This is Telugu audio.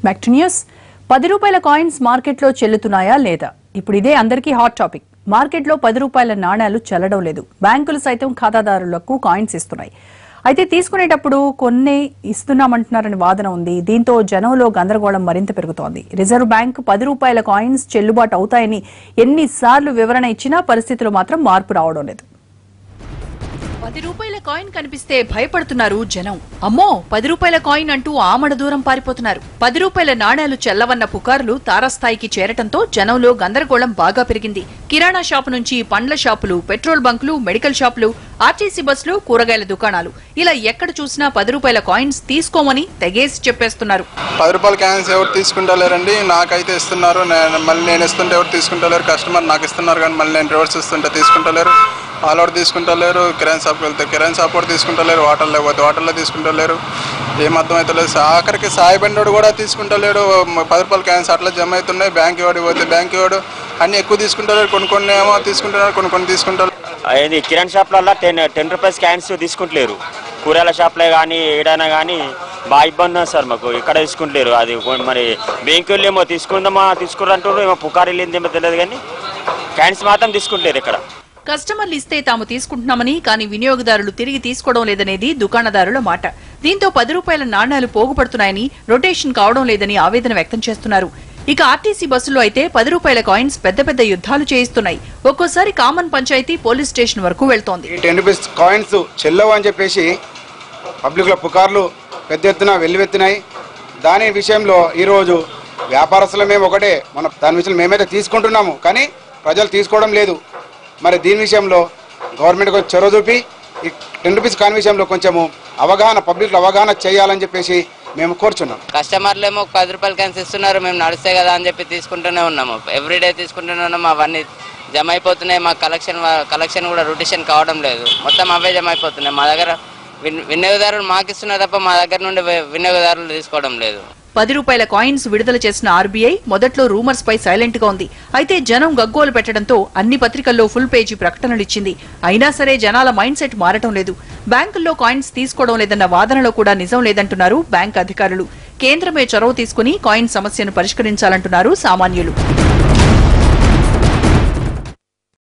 Back to news. 10 రూపాయల కాయిన్స్ మార్కెట్లో చెల్లుతున్నాయా లేదా? ఇప్పుడు ఇదే అందరికీ హాట్ టాపిక్. మార్కెట్లో 10 రూపాయల నాణేలు చెల్లడం లేదు. బ్యాంకులు సైతం ఖాతాదారులకు కాయిన్స్ ఇస్తున్నాయి. అయితే తీసుకునేటప్పుడు కొన్ని ఇస్తున్నామంటున్నారని వాదన ఉంది. దీంతో జనంలో గందరగోళం మరింత పెరుగుతోంది. రిజర్వ్ బ్యాంక్ 10 రూపాయల కాయిన్స్ చెల్లుబాటు అవుతాయని ఎన్నిసార్లు వివరణ ఇచ్చినా పరిస్థితుల్లో మాత్రం మార్పు రావడం లేదు. 10 రూపాయల కాయిన్ కనిపిస్తే భయపడుతున్నారు జనం. అమ్మో 10 రూపాయల కాయిన్ అంటూ ఆమడ దూరం పారిపోతున్నారు. 10 రూపాయల నాణేలు చెల్లవన్న పుకార్లు తారాస్థాయికి చేరటంతో జనంలో గందరగోళం బాగా పెరిగింది. కిరాణా షాపు నుంచి పండ్ల షాపులు, పెట్రోల్ బంకులు, మెడికల్ షాపులు, ఆర్టీసీ బస్సులు, కూరగాయల దుకాణాలు ఇలా ఎక్కడ చూసినా 10 రూపాయల కాయిన్స్ తీసుకోమని తెగేసి చెప్పేస్తున్నారు. 10 రూపాయల కాయిన్స్ ఎవరు తీసుకుంటలేరండి. నాకైతే ఇస్తున్నారు. మళ్ళీ నేను ఇస్తుంటే ఎవరు తీసుకుంటలేరు. కస్టమర్ నాకు ఇస్తున్నారు కానీ మళ్ళీ నేను రివర్స్ ఇస్తుంటే తీసుకుంటలేరు. వాళ్ళు తీసుకుంటలేరు. కిరాణా షాప్కి వెళ్తే కిరాణా షాప్ కూడా తీసుకుంటలేరు. హోటల్లో పోతే హోటల్లో తీసుకుంటలేరు. ఏం అర్థం అవుతలేదు. ఆఖరికి సాయి బండి కూడా తీసుకుంటలేడు. 10 రూపాయల కాయిన్స్ అట్లా జమ అవుతున్నాయి. బ్యాంక్ వాడు పోతే బ్యాంక్ వాడు అన్ని ఎక్కువ తీసుకుంటలేరు. కొన్ని ఏమో తీసుకుంటున్నారు, కొన్ని తీసుకుంటారు. అది కిరాణా షాప్లలో 10 రూపీస్ కాయిన్స్ తీసుకుంటలేరు. కూరగాయల షాప్లో కానీ ఏడైనా కానీ బాగా ఇబ్బంది ఉంది సార్ మాకు. ఇక్కడ తీసుకుంటలేరు. అది మరి బ్యాంకులు ఏమో తీసుకురంటారు, ఏమో పుకారు వెళ్ళిందేమో తెలియదు కానీ కాయిన్స్ మాత్రం తీసుకుంటలేరు. ఇక్కడ కస్టమర్లు ఇస్తే తాము తీసుకుంటున్నామని, కానీ వినియోగదారులు తిరిగి తీసుకోవడం లేదనేది దుకాణదారుల మాట. దీంతో 10 రూపాయల నాణేలు పోగుపడుతున్నాయని, రొటేషన్ కావడం లేదని ఆవేదన వ్యక్తం చేస్తున్నారు. ఇక ఆర్టీసీ బస్సులో అయితే 10 రూపాయల కాయిన్స్ పెద్ద పెద్ద యుద్ధాలు చేయిస్తున్నాయి. ఒక్కోసారి కామన్ పంచాయతీ పోలీస్ స్టేషన్ వరకు వెళ్తోంది. 10 రూపీస్ కాయిన్స్ చెల్లవు అని చెప్పేసి పబ్లిక్ లో పుకార్లు పెద్ద ఎత్తున వెల్లువెత్తినాయి. దాని విషయంలో ఈరోజు వ్యాపారస్తులు మేము ఒకటే, దాని విషయంలో మేమైతే తీసుకుంటున్నాము కానీ ప్రజలు తీసుకోవడం లేదు. మరి దీని విషయంలో గవర్నమెంట్ కొంచెం చొరవ చూపి ఈ 10 రూపీస్ కాయిన్ విషయంలో కొంచెము అవగాహన, పబ్లిక్ అవగాహన చేయాలని చెప్పేసి మేము కోరుచున్నాం. కస్టమర్లు ఏమో 10 రూపాయల కాయిన్స్ ఇస్తున్నారు, మేము నడుస్తాయి కదా అని చెప్పి తీసుకుంటూనే ఉన్నాము. ఎవ్రీడే తీసుకుంటూనే ఉన్నాము. అవన్నీ జమ అయిపోతున్నాయి. మా కలెక్షన్ కూడా రొటేషన్ కావడం లేదు. మొత్తం అవే జమ అయిపోతున్నాయి. మా దగ్గర వినియోగదారులు మాకు ఇస్తున్నారు తప్ప మా దగ్గర నుండి వినియోగదారులు తీసుకోవడం లేదు. 10 రూపాయల కాయిన్స్ విడుదల చేసిన ఆర్బీఐ మొదట్లో రూమర్స్ పై సైలెంట్ గా ఉంది. అయితే జనం గగ్గోలు పెట్టడంతో అన్ని పత్రికల్లో ఫుల్ పేజీ ప్రకటనలు ఇచ్చింది. అయినా సరే జనాల మైండ్ సెట్ మారటం లేదు. బ్యాంకుల్లో కాయిన్స్ తీసుకోవడం లేదన్న వాదనలో కూడా నిజం లేదంటున్నారు బ్యాంక్ అధికారులు. కేంద్రమే చొరవ తీసుకుని కాయిన్ సమస్యను పరిష్కరించాలంటున్నారు సామాన్యులు.